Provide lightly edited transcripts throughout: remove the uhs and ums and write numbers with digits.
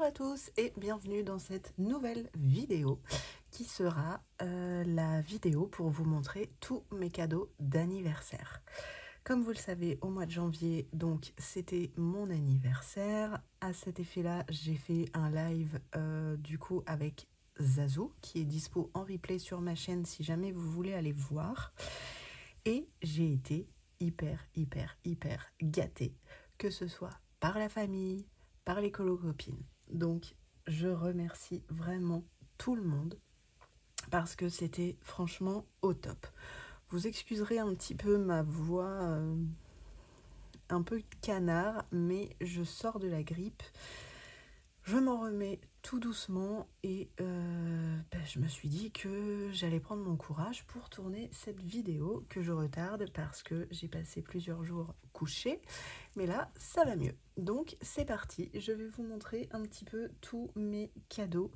à tous et bienvenue dans cette nouvelle vidéo qui sera la vidéo pour vous montrer tous mes cadeaux d'anniversaire. Comme vous le savez, au mois de janvier, donc c'était mon anniversaire. À cet effet-là, j'ai fait un live du coup avec Zazou qui est dispo en replay sur ma chaîne si jamais vous voulez aller voir. Et j'ai été hyper gâtée, que ce soit par la famille, par les copines. Donc je remercie vraiment tout le monde parce que c'était franchement au top. Vous excuserez un petit peu ma voix un peu canard, mais je sors de la grippe. Je m'en remets tout doucement et je me suis dit que j'allais prendre mon courage pour tourner cette vidéo que je retarde parce que j'ai passé plusieurs jours couchée. Mais là, ça va mieux. Donc, c'est parti. Je vais vous montrer un petit peu tous mes cadeaux.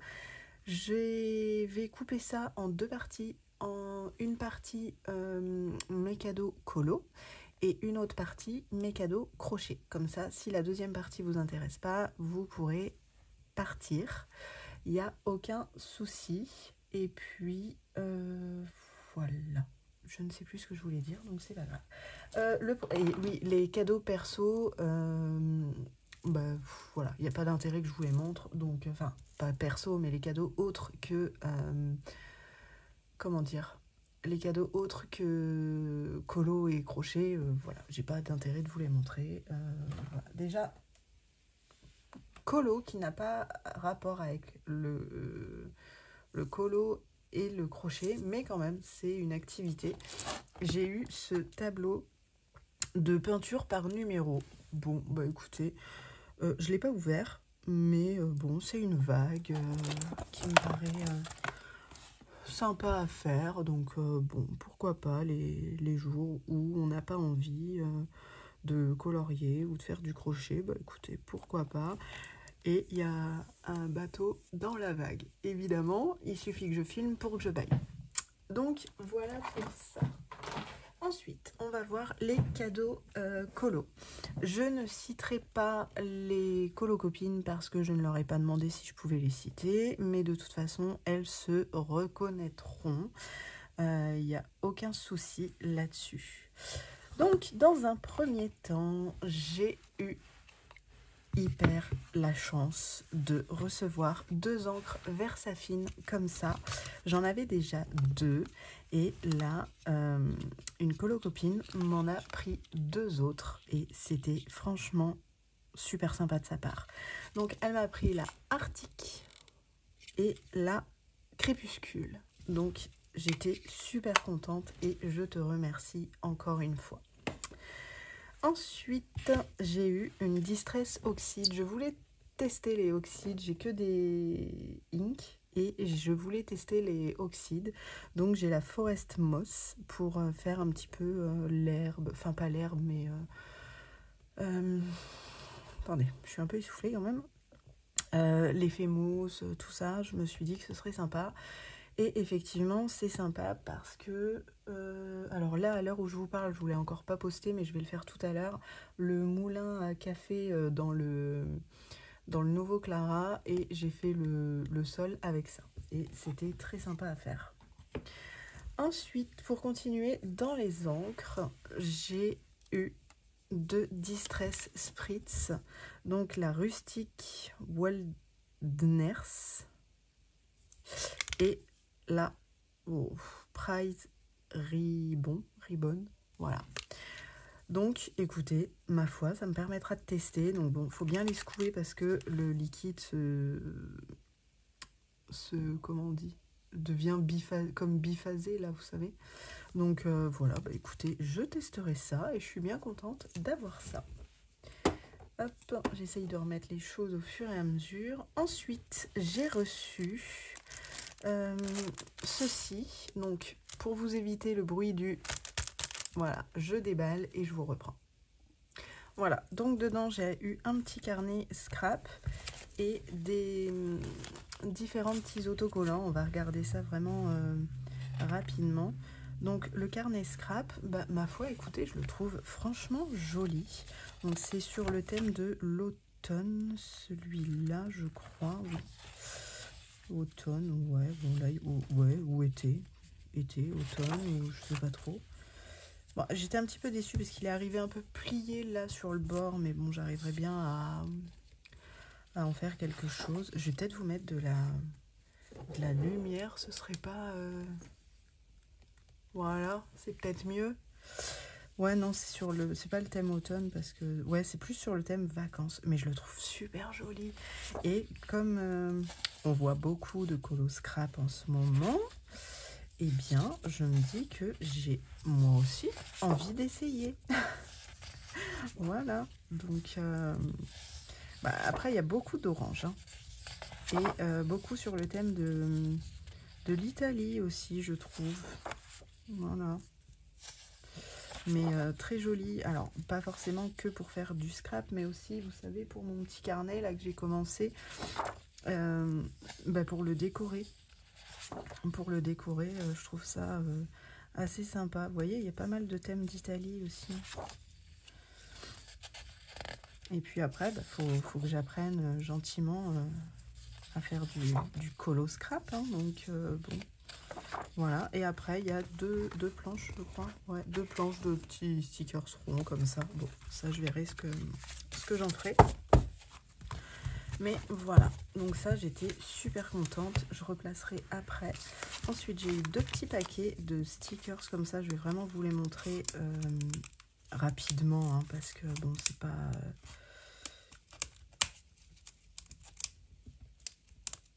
Je vais couper ça en deux parties. En une partie, mes cadeaux colo et une autre partie, mes cadeaux crochet. Comme ça, si la deuxième partie vous intéresse pas, vous pourrez partir. Il n'y a aucun souci. Et puis, voilà. Je ne sais plus ce que je voulais dire, donc c'est pas grave. Oui, les cadeaux perso, voilà, il n'y a pas d'intérêt que je vous les montre. Donc, enfin, pas perso, mais les cadeaux autres que... comment dire, les cadeaux autres que colo et crochet, voilà, j'ai pas d'intérêt de vous les montrer. Voilà. Déjà, colo qui n'a pas rapport avec le colo et le crochet, mais quand même, c'est une activité. J'ai eu ce tableau de peinture par numéro. Bon, bah écoutez, je l'ai pas ouvert, mais bon, c'est une vague qui me paraît sympa à faire, donc bon, pourquoi pas les jours où on n'a pas envie de colorier ou de faire du crochet, bah écoutez, pourquoi pas. Et il y a un bateau dans la vague. Évidemment, il suffit que je filme pour que je baille. Donc voilà pour ça. Ensuite, on va voir les cadeaux colo. Je ne citerai pas les colo-copines parce que je ne leur ai pas demandé si je pouvais les citer, mais de toute façon, elles se reconnaîtront. Il n'y a aucun souci là-dessus. Donc, dans un premier temps, j'ai eu hyper la chance de recevoir 2 encres Versafine comme ça. J'en avais déjà 2 et là une colo-copine m'en a pris 2 autres et c'était franchement super sympa de sa part. Donc elle m'a pris la Arctique et la Crépuscule. Donc j'étais super contente et je te remercie encore une fois. Ensuite, j'ai eu une Distress Oxide. Je voulais tester les oxydes. J'ai que des inks et je voulais tester les oxydes. Donc, j'ai la Forest Moss pour faire un petit peu l'herbe. Enfin, pas l'herbe, mais... attendez, je suis un peu essoufflée quand même. L'effet mousse, tout ça, je me suis dit que ce serait sympa. Et effectivement, c'est sympa parce que... alors là, à l'heure où je vous parle, je voulais encore pas poster, mais je vais le faire tout à l'heure. Le moulin à café dans le nouveau Clara et j'ai fait le sol avec ça. Et c'était très sympa à faire. Ensuite, pour continuer, dans les encres, j'ai eu 2 Distress Spritz. Donc la Rustic Wilderness et la Prize Ribbon, voilà. Donc, écoutez, ma foi, ça me permettra de tester. Donc bon, faut bien les secouer parce que le liquide comment on dit, devient biphasé, là, vous savez. Donc voilà, bah écoutez, je testerai ça et je suis bien contente d'avoir ça. Hop, j'essaye de remettre les choses au fur et à mesure. Ensuite, j'ai reçu ceci, donc pour vous éviter le bruit du... Voilà, je déballe et je vous reprends. Voilà, donc dedans j'ai eu un petit carnet scrap et des différents petits autocollants. On va regarder ça vraiment rapidement. Donc le carnet scrap, ma foi, écoutez, je le trouve franchement joli. Donc c'est sur le thème de automne, celui-là, je crois, oui. Automne, ouais, bon là, ouais, ou été. Été, automne, ou je sais pas trop. Bon, j'étais un petit peu déçue parce qu'il est arrivé un peu plié là sur le bord, mais bon, j'arriverai bien à en faire quelque chose. Je vais peut-être vous mettre de la lumière, ce serait pas... Voilà, c'est peut-être mieux. Ouais, non, c'est pas le thème automne parce que... Ouais, c'est plus sur le thème vacances, mais je le trouve super joli. Et comme on voit beaucoup de colo scrap en ce moment, eh bien, je me dis que j'ai moi aussi envie d'essayer. Voilà, donc... bah, après, il y a beaucoup d'orange, hein. Et beaucoup sur le thème de l'Italie aussi, je trouve. Voilà. Mais très joli. Alors, pas forcément que pour faire du scrap, mais aussi, vous savez, pour mon petit carnet là que j'ai commencé, bah, pour le décorer. Pour le décorer, je trouve ça assez sympa. Vous voyez, il y a pas mal de thèmes d'Italie aussi. Et puis après, bah, faut que j'apprenne gentiment à faire du colo scrap. Hein, donc, bon. Voilà, et après il y a deux planches, je crois. Ouais, deux planches de petits stickers ronds comme ça. Bon, ça je verrai ce que j'en ferai. Mais voilà, donc ça j'étais super contente. Je replacerai après. Ensuite j'ai eu deux petits paquets de stickers comme ça. Je vais vraiment vous les montrer rapidement, hein, parce que bon, c'est pas...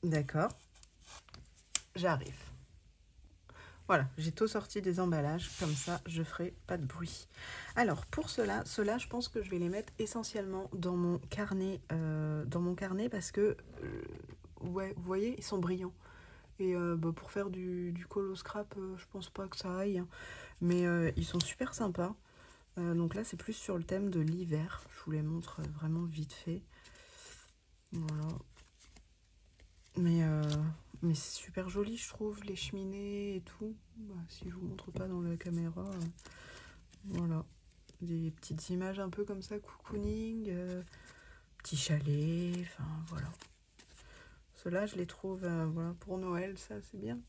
D'accord, j'arrive. Voilà, j'ai tout sorti des emballages, comme ça je ferai pas de bruit. Alors pour ceux-là, je pense que je vais les mettre essentiellement dans mon carnet parce que, ouais, vous voyez, ils sont brillants. Et bah, pour faire du colo scrap, je pense pas que ça aille, hein. Mais ils sont super sympas. Donc là c'est plus sur le thème de l'hiver, je vous les montre vraiment vite fait. Voilà. Mais c'est super joli, je trouve, les cheminées et tout. Bah, si je vous montre pas dans la caméra, voilà. Des petites images un peu comme ça, cocooning, petit chalet, enfin voilà. Ceux-là, je les trouve voilà, pour Noël, ça c'est bien.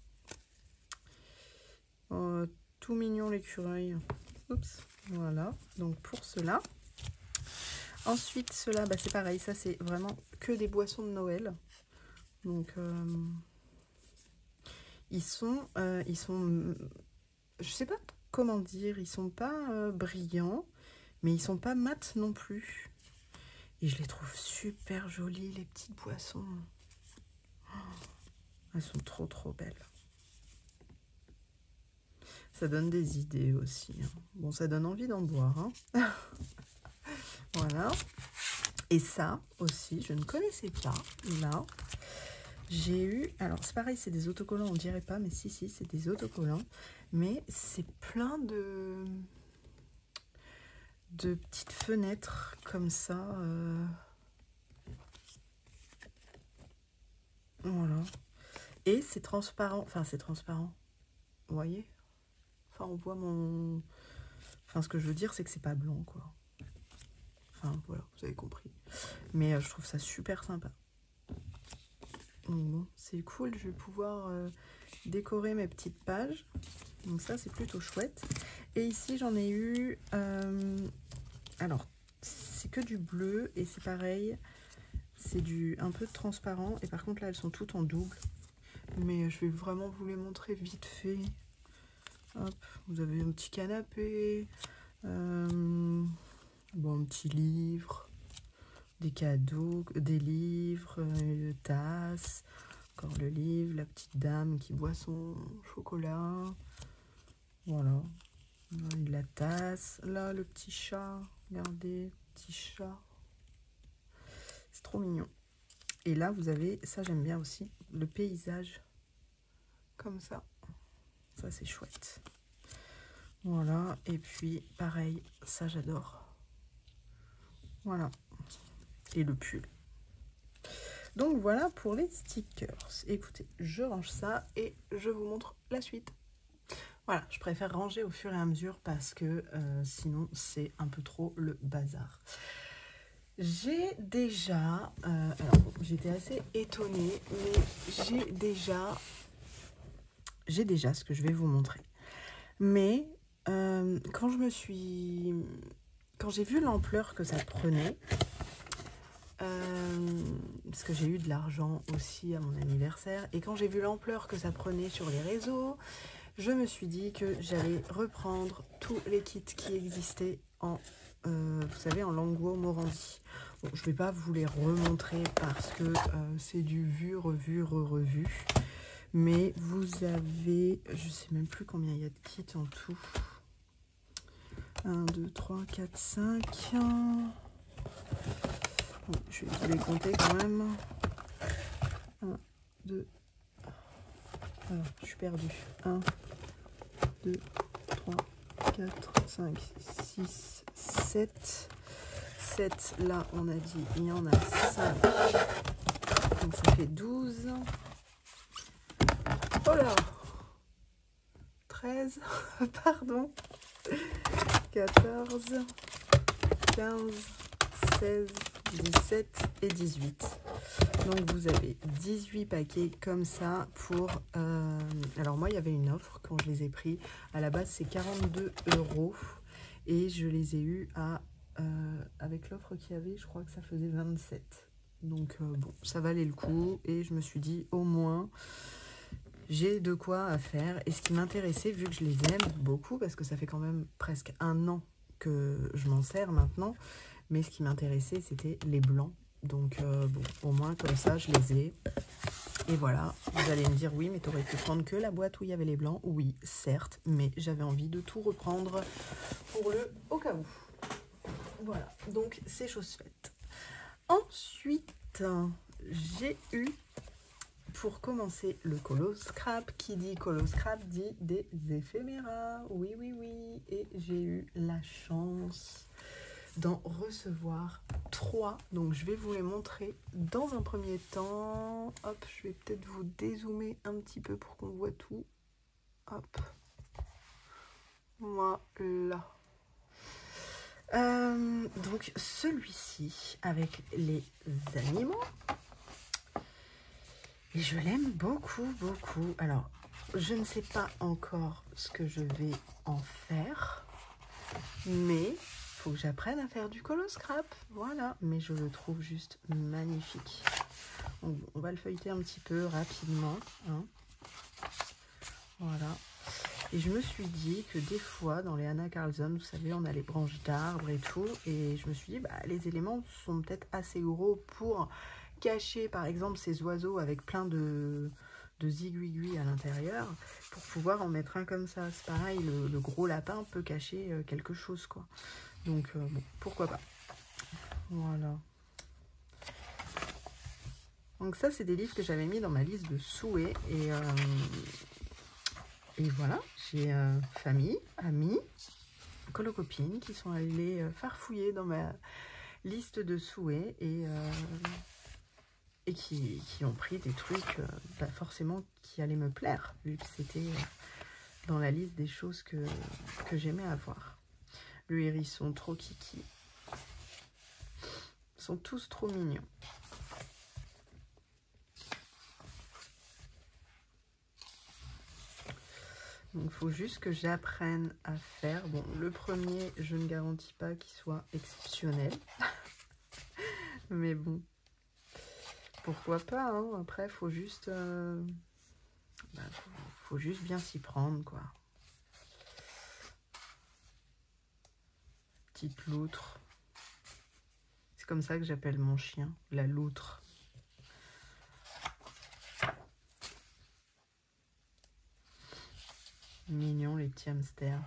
Tout mignon l'écureuil. Oups, voilà. Donc pour cela. Ensuite, ceux-là, bah, c'est pareil, ça c'est vraiment que des boissons de Noël. Donc ils sont, je sais pas comment dire, ils sont pas brillants, mais ils sont pas mat non plus. Et je les trouve super jolies, les petites boissons. Oh, elles sont trop trop belles. Ça donne des idées aussi, hein. Bon, ça donne envie d'en boire, hein. Voilà. Et ça aussi, je ne connaissais pas. Là, j'ai eu... Alors, c'est pareil, c'est des autocollants, on dirait pas, mais si, c'est des autocollants. Mais c'est plein de petites fenêtres comme ça. Voilà. Et c'est transparent. Enfin, c'est transparent. Vous voyez? Enfin, on voit mon... Enfin, ce que je veux dire, c'est que c'est pas blanc, quoi. Enfin, voilà, vous avez compris. Mais je trouve ça super sympa. Donc bon, c'est cool, je vais pouvoir décorer mes petites pages. Donc ça, c'est plutôt chouette. Et ici, j'en ai eu... alors, c'est que du bleu et c'est pareil. C'est du un peu transparent. Et par contre, là, elles sont toutes en double. Mais je vais vraiment vous les montrer vite fait. Hop, vous avez un petit canapé. Bon, un petit livre. Des cadeaux, des livres, tasses. Encore le livre, la petite dame qui boit son chocolat. Voilà. La tasse. Là, le petit chat. Regardez, petit chat. C'est trop mignon. Et là, vous avez, ça j'aime bien aussi, le paysage. Comme ça. Ça, c'est chouette. Voilà. Et puis, pareil, ça j'adore. Voilà. Et le pull. Donc voilà pour les stickers. Écoutez, je range ça et je vous montre la suite. Voilà, je préfère ranger au fur et à mesure parce que sinon c'est un peu trop le bazar. J'ai déjà, alors j'étais assez étonnée, mais j'ai déjà ce que je vais vous montrer. Mais quand j'ai vu l'ampleur que ça prenait, parce que j'ai eu de l'argent aussi à mon anniversaire, et quand j'ai vu l'ampleur que ça prenait sur les réseaux, je me suis dit que j'allais reprendre tous les kits qui existaient en, vous savez, en Languo Morandi. Bon, je ne vais pas vous les remontrer parce que c'est du vu, revu, re-revu. Mais vous avez, je ne sais même plus combien il y a de kits en tout. 1, 2, 3, 4, 5. Bon, je vais vous les compter quand même. 1, 2. Alors, je suis perdue. 1, 2, 3, 4, 5, 6, 7. 7, là, on a dit, il y en a 5. Donc, ça fait 12. Oh là 13, pardon. 14, 15, 16, 17 et 18. Donc vous avez 18 paquets comme ça pour... alors moi il y avait une offre quand je les ai pris. À la base c'est 42 € et je les ai eus à... avec l'offre qu'il y avait, je crois que ça faisait 27. Donc bon, ça valait le coup et je me suis dit au moins... j'ai de quoi à faire. Et ce qui m'intéressait, vu que je les aime beaucoup, parce que ça fait quand même presque 1 an que je m'en sers maintenant, mais ce qui m'intéressait, c'était les blancs. Donc, bon, au moins, comme ça, je les ai. Et voilà, vous allez me dire, oui, mais tu aurais pu prendre que la boîte où il y avait les blancs. Oui, certes, mais j'avais envie de tout reprendre pour le au cas où. Voilà, donc c'est chose faite. Ensuite, j'ai eu... pour commencer le colo scrap, qui dit colo scrap dit des éphéméras. Oui, oui, oui. Et j'ai eu la chance d'en recevoir 3. Donc je vais vous les montrer dans un premier temps. Hop, je vais peut-être vous dézoomer un petit peu pour qu'on voit tout. Hop. Voilà. Donc celui-ci avec les animaux. Et je l'aime beaucoup, beaucoup. Alors, je ne sais pas encore ce que je vais en faire, mais il faut que j'apprenne à faire du colo scrap. Voilà, mais je le trouve juste magnifique. On va le feuilleter un petit peu rapidement. Hein. Voilà. Et je me suis dit que des fois, dans les Anna Carlson, vous savez, on a les branches d'arbres et tout. Et je me suis dit, bah, les éléments sont peut-être assez gros pour cacher, par exemple, ces oiseaux avec plein de ziguiguis à l'intérieur, pour pouvoir en mettre un comme ça. C'est pareil, le gros lapin peut cacher quelque chose, quoi. Donc, bon, pourquoi pas. Voilà. Donc ça, c'est des livres que j'avais mis dans ma liste de souhaits. Et voilà, j'ai famille, amis, colo-copines qui sont allées farfouiller dans ma liste de souhaits et qui ont pris des trucs bah forcément qui allaient me plaire, vu que c'était dans la liste des choses que j'aimais avoir. Le hérisson, trop kiki. Ils sont tous trop mignons. Donc, il faut juste que j'apprenne à faire. Bon, le premier, je ne garantis pas qu'il soit exceptionnel. Mais bon, pourquoi pas, hein. Après, il faut juste... faut juste bien s'y prendre, quoi. Petite loutre. C'est comme ça que j'appelle mon chien, la loutre. Mignon, les petits hamsters.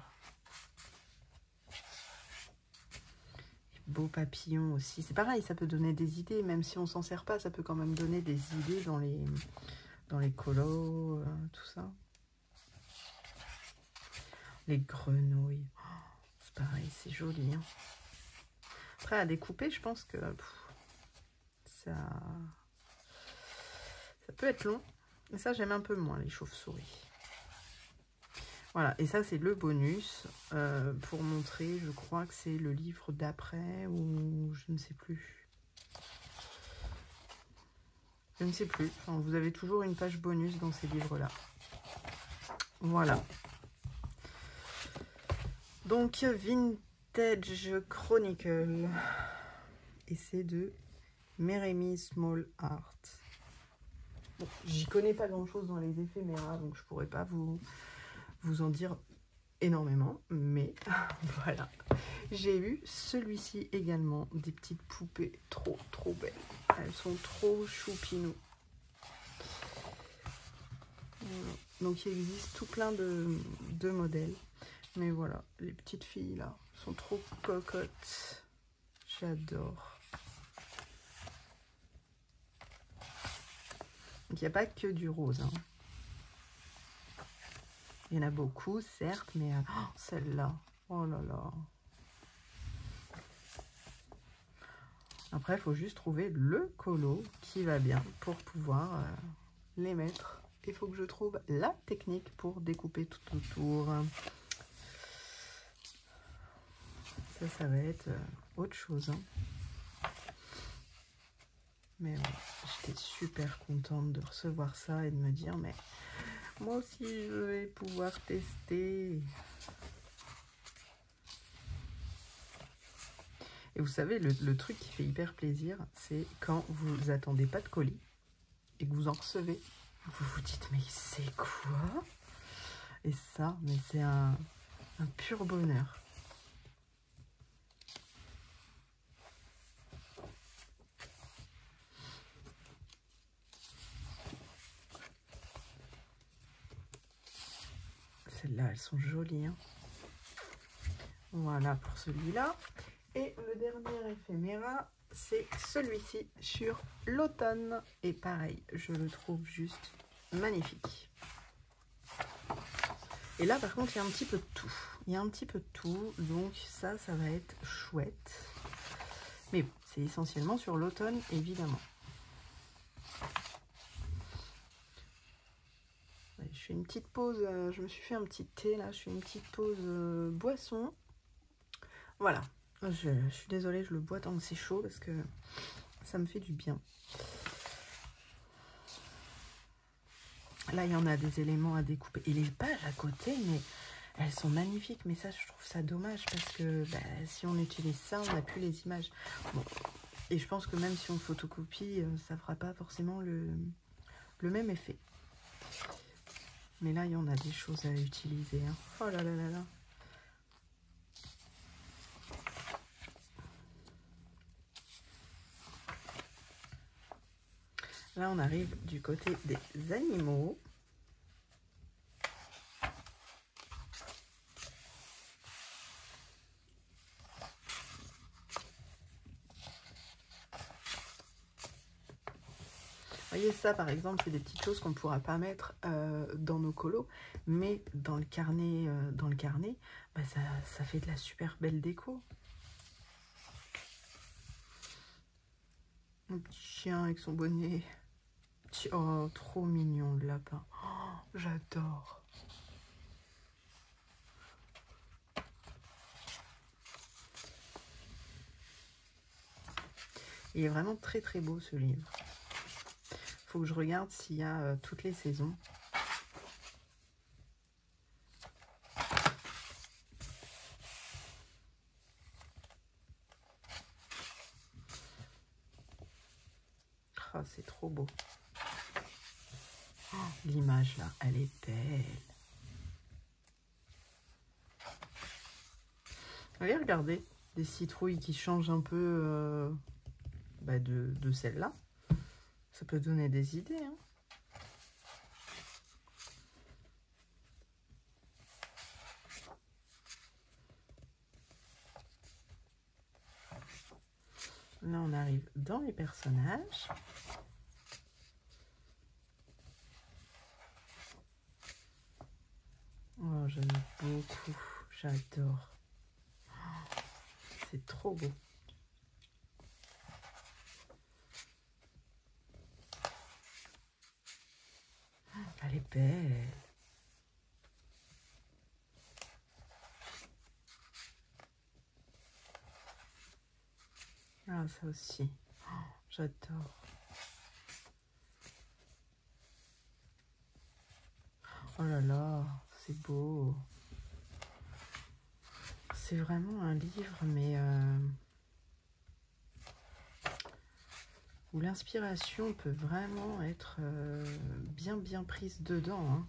Beaux papillons aussi. C'est pareil, ça peut donner des idées. Même si on s'en sert pas, ça peut quand même donner des idées dans les colos, tout ça. Les grenouilles. Oh, c'est pareil, c'est joli. Hein. Après, à découper, je pense que ça peut être long. Et ça, j'aime un peu moins, les chauves-souris. Voilà, et ça c'est le bonus pour montrer, je crois que c'est le livre d'après ou je ne sais plus. Je ne sais plus, enfin, vous avez toujours une page bonus dans ces livres-là. Voilà. Donc Vintage Chronicle. Et c'est de Meremy Small Art. Bon, j'y connais pas grand-chose dans les éphéméras, donc je pourrais pas vous en dire énormément, mais voilà. J'ai eu celui-ci également, des petites poupées trop belles. Elles sont trop choupinou. Voilà. Donc il existe tout plein de modèles, mais voilà, les petites filles là sont trop cocottes. J'adore. Donc il n'y a pas que du rose, hein. Il y en a beaucoup, certes, mais celle-là, oh là là. Après, il faut juste trouver le colo qui va bien pour pouvoir les mettre. Il faut que je trouve la technique pour découper tout autour. Ça va être autre chose, hein. Mais ouais, j'étais super contente de recevoir ça et de me dire, mais moi aussi, je vais pouvoir tester. Et vous savez, le truc qui fait hyper plaisir, c'est quand vous attendez pas de colis et que vous en recevez. Vous vous dites, mais c'est quoi? Et ça, mais c'est un pur bonheur. Celles-là, elles sont jolies, hein. Voilà pour celui-là. Et le dernier éphéméra, c'est celui-ci sur l'automne. Et pareil, je le trouve juste magnifique. Et là, par contre, il y a un petit peu de tout. Il y a un petit peu de tout, donc ça va être chouette. Mais bon, c'est essentiellement sur l'automne, évidemment. Je fais une petite pause, je me suis fait un petit thé, là. Je fais une petite pause boisson. Voilà. Je suis désolée, je le bois tant que c'est chaud, parce que ça me fait du bien. Là, il y en a des éléments à découper. Et les pages à côté, mais elles sont magnifiques. Mais ça, je trouve ça dommage parce que si on utilise ça, on n'a plus les images. Bon. Et je pense que même si on photocopie, ça ne fera pas forcément le même effet. Mais là, il y en a des choses à utiliser, hein. Oh là là là là. Là, on arrive du côté des animaux. Vous voyez, ça, par exemple, c'est des petites choses qu'on ne pourra pas mettre dans nos colos, mais dans le carnet, ça fait de la super belle déco. Un petit chien avec son bonnet. Oh, trop mignon le lapin. Oh, j'adore. Il est vraiment très très beau ce livre. Faut que je regarde s'il y a toutes les saisons. Oh, c'est trop beau. Oh, l'image là, elle est belle. Allez, regardez, des citrouilles qui changent un peu de celle-là. Ça peut donner des idées, hein. Là, on arrive dans les personnages. Oh, j'aime beaucoup. J'adore. Oh, c'est trop beau. Elle est belle. Ah, ça aussi. Oh, j'adore. Oh là là, c'est beau. C'est vraiment un livre, mais où l'inspiration peut vraiment être bien prise dedans. Hein.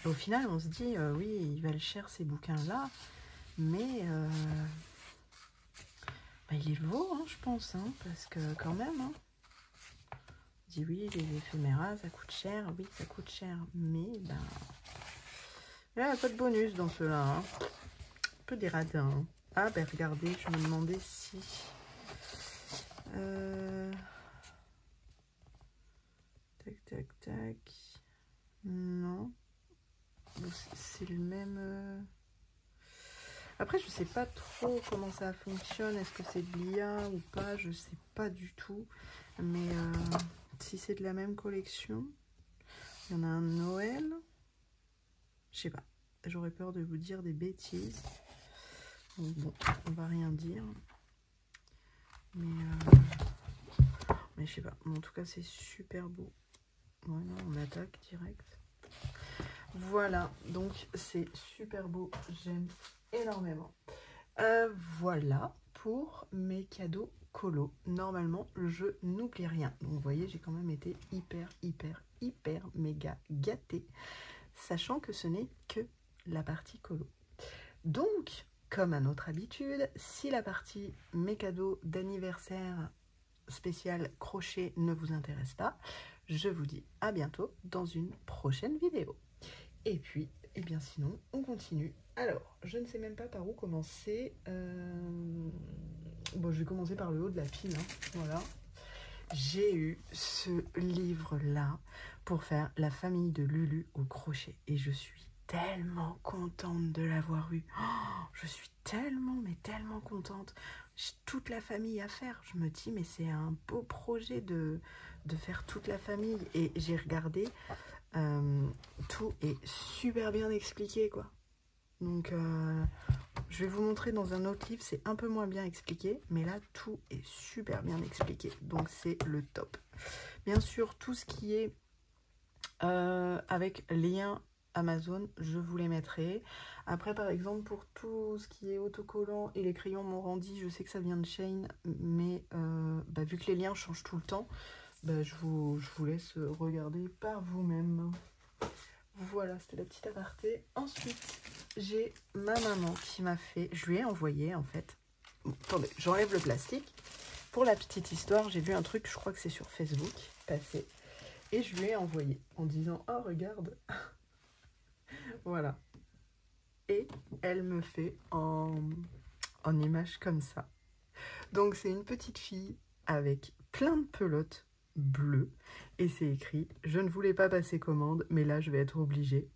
Et au final, on se dit, oui, il va le cher ces bouquins-là, mais bah, il les vaut, hein, je pense, hein, parce que quand même, hein, on dit oui, les éphéméras, ça coûte cher, oui, ça coûte cher, mais ben, il n'y a pas de bonus dans ceux-là, hein. Un peu des radins. Hein. Ah, ben regardez, je me demandais si... Tac. Non. C'est le même... Après, je sais pas trop comment ça fonctionne. Est-ce que c'est de l'IA ou pas? Je sais pas du tout. Mais si c'est de la même collection, il y en a un Noël. Je sais pas. J'aurais peur de vous dire des bêtises. Donc bon, on va rien dire. Mais je sais pas. En tout cas, c'est super beau. Voilà, on attaque direct. Voilà, donc c'est super beau. J'aime énormément. Voilà pour mes cadeaux colo. Normalement, je n'oublie rien. Donc, vous voyez, j'ai quand même été hyper méga gâtée, sachant que ce n'est que la partie colo. Donc, comme à notre habitude, si la partie mes cadeaux d'anniversaire spécial crochet ne vous intéresse pas, je vous dis à bientôt dans une prochaine vidéo. Et puis, eh bien sinon, on continue. Alors, je ne sais même pas par où commencer. Bon, je vais commencer par le haut de la pile. Hein. Voilà. J'ai eu ce livre-là pour faire La famille de Lulu au crochet. Et je suis tellement contente de l'avoir eu. Oh, je suis mais tellement contente. J'ai toute la famille à faire. Je me dis, mais c'est un beau projet de faire toute la famille. Et j'ai regardé... tout est super bien expliqué, quoi. Donc, je vais vous montrer dans un autre livre, c'est un peu moins bien expliqué, mais là, tout est super bien expliqué. Donc, c'est le top. Bien sûr, tout ce qui est avec lien Amazon, je vous les mettrai. Après, par exemple, pour tout ce qui est autocollant et les crayons Morandi, je sais que ça vient de Shein, mais bah, vu que les liens changent tout le temps, bah, je vous laisse regarder par vous-même. Voilà, c'était la petite aparté. Ensuite, j'ai ma maman qui m'a fait... Je lui ai envoyé, en fait... Bon, attendez, j'enlève le plastique. Pour la petite histoire, j'ai vu un truc, je crois que c'est sur Facebook, passé. Et je lui ai envoyé en disant « Oh, regarde !» Voilà. Et elle me fait en image comme ça. Donc, c'est une petite fille avec plein de pelotes bleues. Et c'est écrit « Je ne voulais pas passer commande, mais là, je vais être obligée.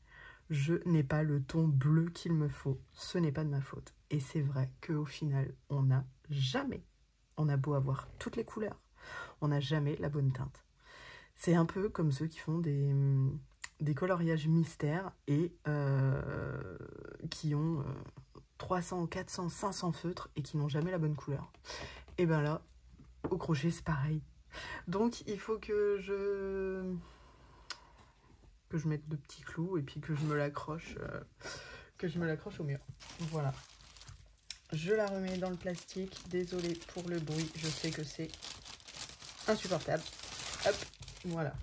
Je n'ai pas le ton bleu qu'il me faut. Ce n'est pas de ma faute. » Et c'est vrai qu'au final, on n'a jamais, on a beau avoir toutes les couleurs, on n'a jamais la bonne teinte. C'est un peu comme ceux qui font des coloriages mystères et qui ont 300, 400, 500 feutres et qui n'ont jamais la bonne couleur. Et bien là, au crochet, c'est pareil. Donc, il faut que je mette de petits clous et puis que je me l'accroche au mur. Voilà. Je la remets dans le plastique. Désolée pour le bruit. Je sais que c'est insupportable. Hop, voilà.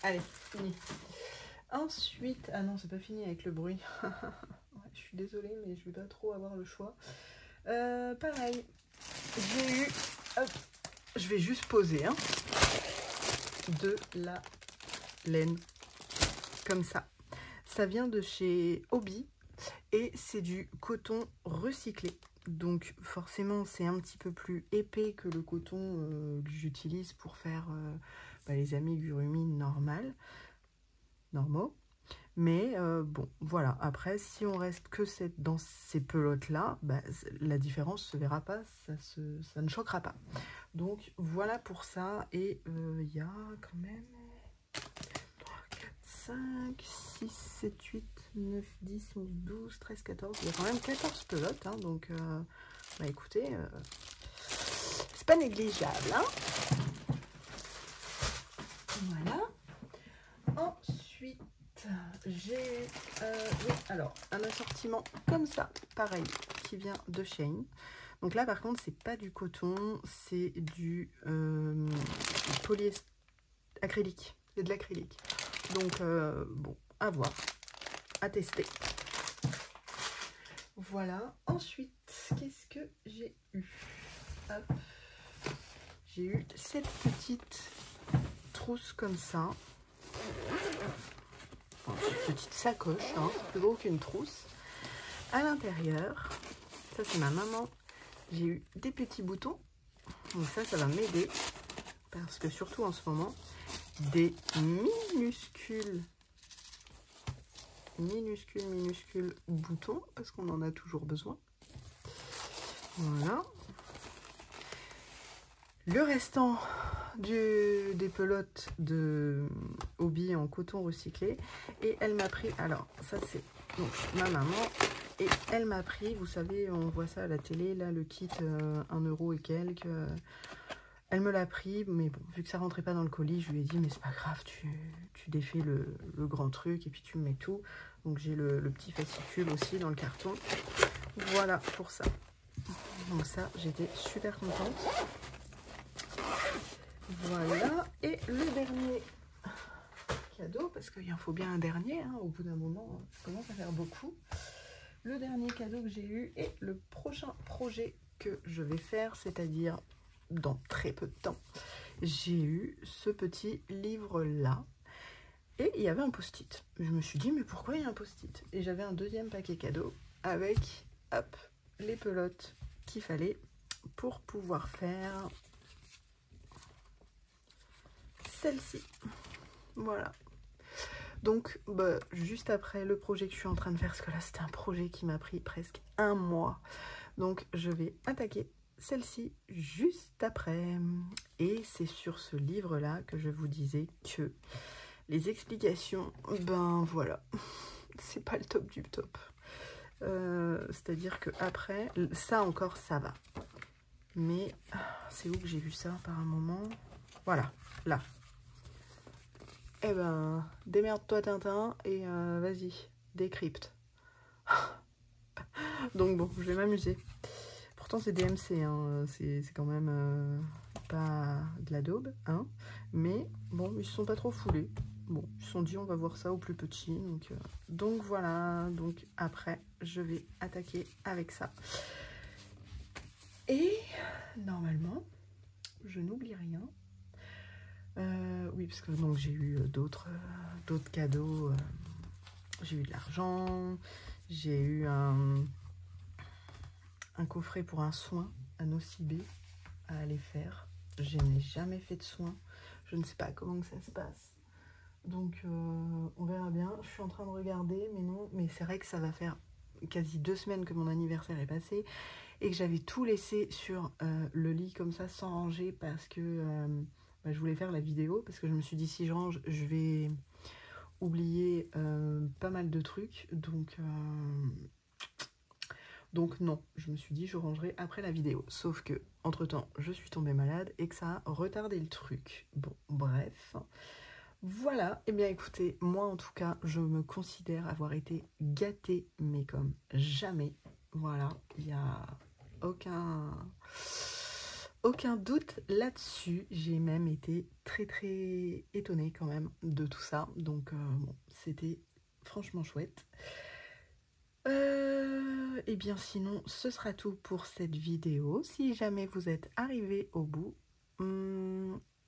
Allez, fini. Ensuite, ah non, c'est pas fini avec le bruit. Ouais, je suis désolée, mais je vais pas trop avoir le choix. Pareil, j'ai eu... Hop, je vais juste poser hein, de la laine. Comme ça. Ça vient de chez Hobby et c'est du coton recyclé. Donc forcément c'est un petit peu plus épais que le coton que j'utilise pour faire les amigurumi normaux. Mais bon, voilà. Après, si on reste que dans ces pelotes-là, la différence se verra pas, ça ne choquera pas. Donc voilà pour ça. Et il y a quand même 5, 6, 7, 8, 9, 10, 11, 12, 13, 14. Il y a quand même 14 pelotes. Hein, donc Bah écoutez, c'est pas négligeable, hein. Voilà. Ensuite, j'ai oui, alors un assortiment comme ça, pareil, qui vient de Shein. Donc là, par contre, c'est pas du coton, c'est du polyester acrylique. C'est de l'acrylique. Donc, bon, à voir, à tester. Voilà. Ensuite, qu'est-ce que j'ai eu? Hop. J'ai eu cette petite trousse comme ça. Enfin, cette petite sacoche, hein, plus gros qu'une trousse. À l'intérieur, ça c'est ma maman. J'ai eu des petits boutons. Donc ça va m'aider. Parce que surtout en ce moment, des minuscules boutons. Parce qu'on en a toujours besoin. Voilà. Le restant des pelotes de hobby en coton recyclé. Et elle m'a pris, alors ça c'est donc ma maman. Et elle m'a pris, vous savez, on voit ça à la télé, là le kit 1 € et quelques. Elle me l'a pris, mais bon, vu que ça rentrait pas dans le colis, je lui ai dit, mais c'est pas grave, tu défais le grand truc et puis tu me mets tout. Donc j'ai le petit fascicule aussi dans le carton. Voilà pour ça. Donc ça, j'étais super contente. Voilà, et le dernier cadeau, parce qu'il en faut bien un dernier, hein, au bout d'un moment, ça commence à faire beaucoup. Le dernier cadeau que j'ai eu et le prochain projet que je vais faire, c'est-à-dire dans très peu de temps, j'ai eu ce petit livre-là. Et il y avait un post-it. Je me suis dit, mais pourquoi il y a un post-it? Et j'avais un deuxième paquet cadeau avec, hop, les pelotes qu'il fallait pour pouvoir faire celle-ci. Voilà. Donc, bah, juste après le projet que je suis en train de faire, parce que là, c'était un projet qui m'a pris presque 1 mois. Donc, je vais attaquer celle-ci juste après. Et c'est sur ce livre-là que je vous disais que les explications, ben voilà, c'est pas le top du top. C'est-à-dire que après, ça encore, ça va. Mais c'est où que j'ai vu ça par un moment? Voilà, là. Eh ben, démerde-toi Tintin et vas-y, décrypte. Donc bon, je vais m'amuser. Pourtant c'est DMC, hein, c'est quand même pas de la daube, hein. Mais bon, ils se sont pas trop foulés. Bon, ils se sont dit on va voir ça au plus petit. Donc voilà, donc après je vais attaquer avec ça. Et normalement, je n'oublie rien. Oui, parce que donc j'ai eu d'autres cadeaux. J'ai eu de l'argent, j'ai eu un coffret pour un soin à Nocibé à aller faire. Je n'ai jamais fait de soin. Je ne sais pas comment que ça se passe. Donc on verra bien. Je suis en train de regarder, mais non. Mais c'est vrai que ça va faire quasi 2 semaines que mon anniversaire est passé et que j'avais tout laissé sur le lit comme ça sans ranger parce que je voulais faire la vidéo, parce que je me suis dit si je range, je vais oublier pas mal de trucs. Donc non, je me suis dit je rangerai après la vidéo. Sauf que entre temps, je suis tombée malade et que ça a retardé le truc. Bon, bref. Voilà, et bien écoutez, moi en tout cas, je me considère avoir été gâtée, mais comme jamais. Voilà, il n'y a aucun doute là-dessus. J'ai même été très très étonnée quand même de tout ça. Donc bon, c'était franchement chouette. Et bien sinon, ce sera tout pour cette vidéo. Si jamais vous êtes arrivé au bout,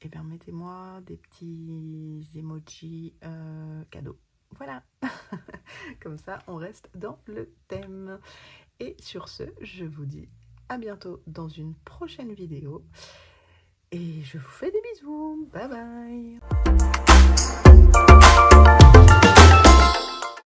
et bien mettez-moi des petits emojis cadeaux. Voilà. Comme ça, on reste dans le thème. Et sur ce, je vous dis à bientôt dans une prochaine vidéo. Et je vous fais des bisous. Bye bye.